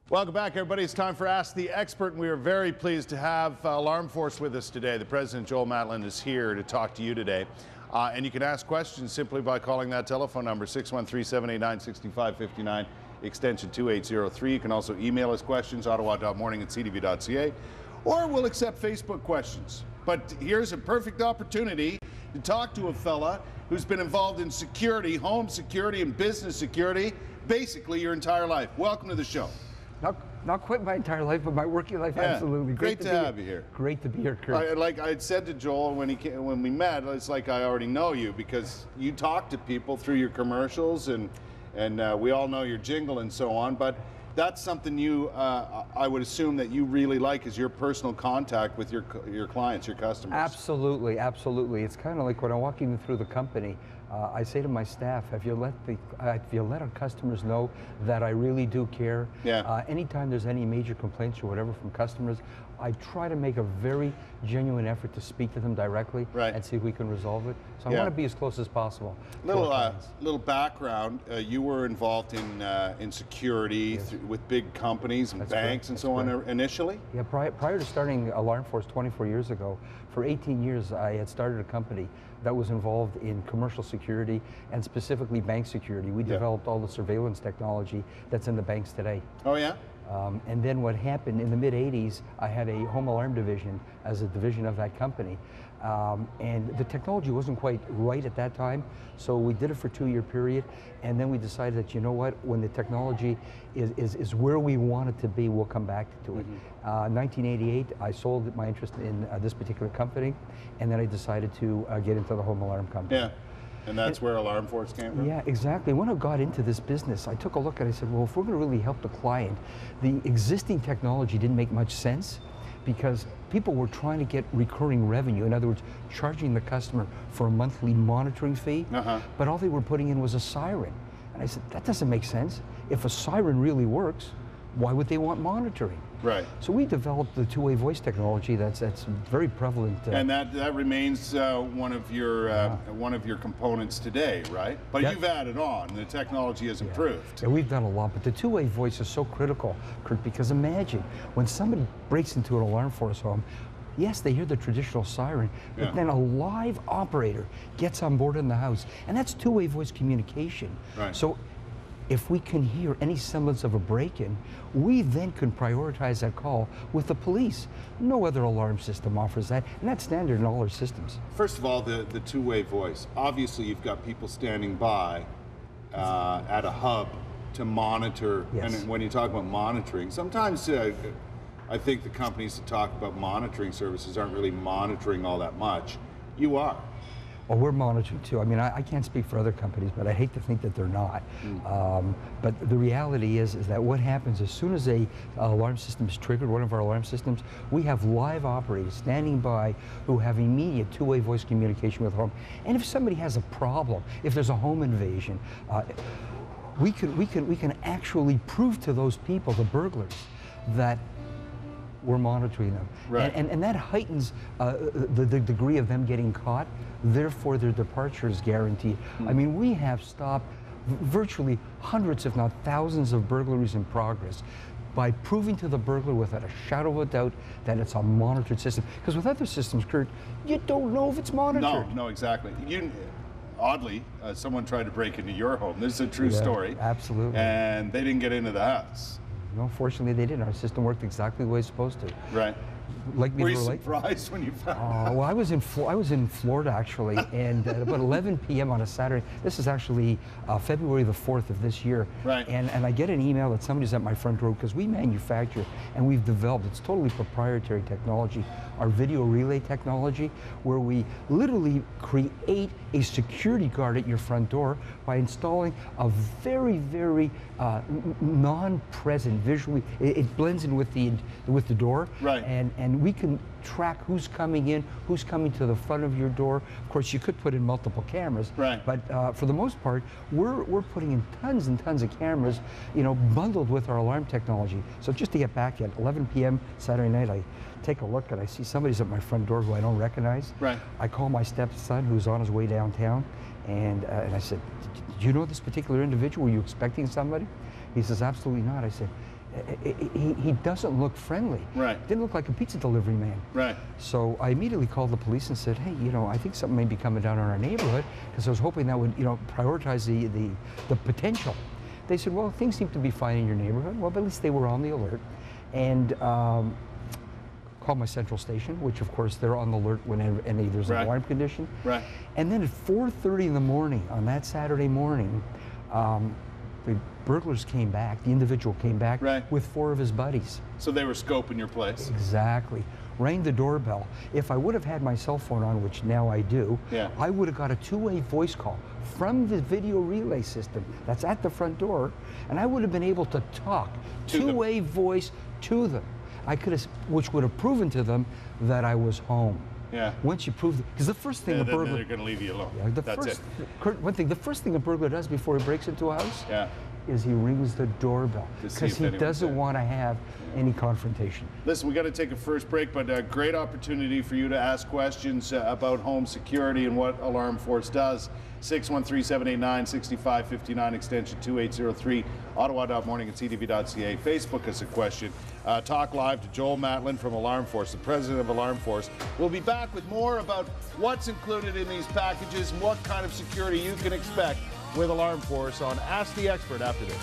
Welcome back, everybody. It's time for Ask the Expert, and we are very pleased to have AlarmForce with us today. The President Joe Matlin is here to talk to you today. And you can ask questions simply by calling that telephone number, 613-789-6559, extension 2803. You can also email us questions, ottawa.morning@ctv.ca, or we'll accept Facebook questions. But here's a perfect opportunity to talk to a fella who's been involved in security, home security and business security, basically your entire life. Welcome to the show. Not quite my entire life, but my working life, absolutely. Great to have you here. Great to be here, Kurt. Like I had said to Joel when we met, it's like I already know you because you talk to people through your commercials and we all know your jingle and so on, but that's something you, I would assume that you really like is your personal contact with your clients, your customers. Absolutely, absolutely. It's kind of like when I'm walking through the company, I say to my staff, if you let our customers know that I really do care, anytime there's any major complaints or whatever from customers, I try to make a very genuine effort to speak to them directly and see if we can resolve it. So I want to be as close as possible. Little background, you were involved in security with big companies and banks and so on initially? Yeah, prior to starting AlarmForce 24 years ago, for 18 years I had started a company that was involved in commercial security and specifically bank security. We developed all the surveillance technology that's in the banks today. Oh yeah? And then what happened in the mid-'80s, I had a home alarm division as a division of that company. And the technology wasn't quite right at that time, so we did it for a 2-year period, and then we decided that, you know what, when the technology is where we want it to be, we'll come back to it. 1988, I sold my interest in this particular company, and then I decided to get into the home alarm company. Yeah. And that's where AlarmForce came from? Yeah, exactly. When I got into this business, I took a look and I said, well, if we're going to really help the client, the existing technology didn't make much sense because people were trying to get recurring revenue. In other words, charging the customer for a monthly monitoring fee, but all they were putting in was a siren. And I said, that doesn't make sense. If a siren really works, why would they want monitoring? Right. So we developed the TwoWay Voice technology that's very prevalent. And that remains one of your components today, right? But you've added on. The technology has improved. Yeah, we've done a lot, but the TwoWay Voice is so critical, Kurt, because imagine when somebody breaks into an AlarmForce home. Yes, they hear the traditional siren, but then a live operator gets on board in the house, and that's two-way voice communication. Right. So if we can hear any semblance of a break-in, we then can prioritize that call with the police. No other alarm system offers that, and that's standard in all our systems. First of all, the two-way voice. Obviously, you've got people standing by at a hub to monitor, and when you talk about monitoring, sometimes I think the companies that talk about monitoring services aren't really monitoring all that much. You are. Well, we're monitoring too. I mean, I can't speak for other companies, but I hate to think that they're not. But the reality is that what happens as soon as a alarm system is triggered, one of our alarm systems, we have live operators standing by who have immediate two-way voice communication with the home. And if somebody has a problem, if there's a home invasion, we can actually prove to those people, the burglars, that we're monitoring them. Right. And that heightens the degree of them getting caught, therefore their departure is guaranteed. I mean, we have stopped virtually hundreds, if not thousands, of burglaries in progress by proving to the burglar without a shadow of a doubt that it's a monitored system. Because with other systems, Kurt, you don't know if it's monitored. No, exactly. Oddly, someone tried to break into your home. This is a true story. Absolutely. And they didn't get into the house. No, fortunately they didn't. Our system worked exactly the way it's supposed to. Right. Were you surprised when you found well, I was in Florida actually, and at about 11 p.m. on a Saturday. This is actually February the 4th of this year. Right. And I get an email that somebody's at my front door because we manufacture and we've developed, it's totally proprietary technology, our video relay technology, where we literally create a security guard at your front door by installing a very, very non-present visually. It blends in with the door. Right. And we can track who's coming in, who's coming to the front of your door. Of course, you could put in multiple cameras, right. But for the most part, we're putting in tons and tons of cameras, you know, bundled with our alarm technology. So just to get back at 11 p.m. Saturday night, I take a look and I see somebody's at my front door who I don't recognize. Right. I call my stepson who's on his way downtown, and I said, "Do you know this particular individual? Were you expecting somebody?" He says, "Absolutely not." I said, he doesn't look friendly. Right. Didn't look like a pizza delivery man. Right. So I immediately called the police and said, hey, I think something may be coming down in our neighborhood, because I was hoping that would, prioritize the potential. They said, well, things seem to be fine in your neighborhood. Well, but at least they were on the alert. And called my central station, which of course they're on the alert whenever there's an alarm condition. Right. And then at 4:30 in the morning on that Saturday morning, the burglars came back, the individual came back with 4 of his buddies. So they were scoping your place. Exactly. Rang the doorbell. If I would have had my cell phone on, which now I do, I would have got a 2-way voice call from the video relay system that's at the front door, and I would have been able to talk two-way voice to them. I could have, which would have proven to them that I was home. Yeah. Once you prove, because the first thing a burglar, they're going to leave you alone. Yeah, That's it. One thing, the first thing a burglar does before he breaks into a house, is he rings the doorbell, because he doesn't want to have any confrontation. Listen, we got to take a first break, but a great opportunity for you to ask questions about home security and what AlarmForce does. 613-789-6559, extension 2803, ottawa.morning at ctv.ca. Facebook us a question. Talk live to Joel Matlin from AlarmForce, the president of AlarmForce. We'll be back with more about what's included in these packages and what kind of security you can expect with AlarmForce on Ask the Expert after this.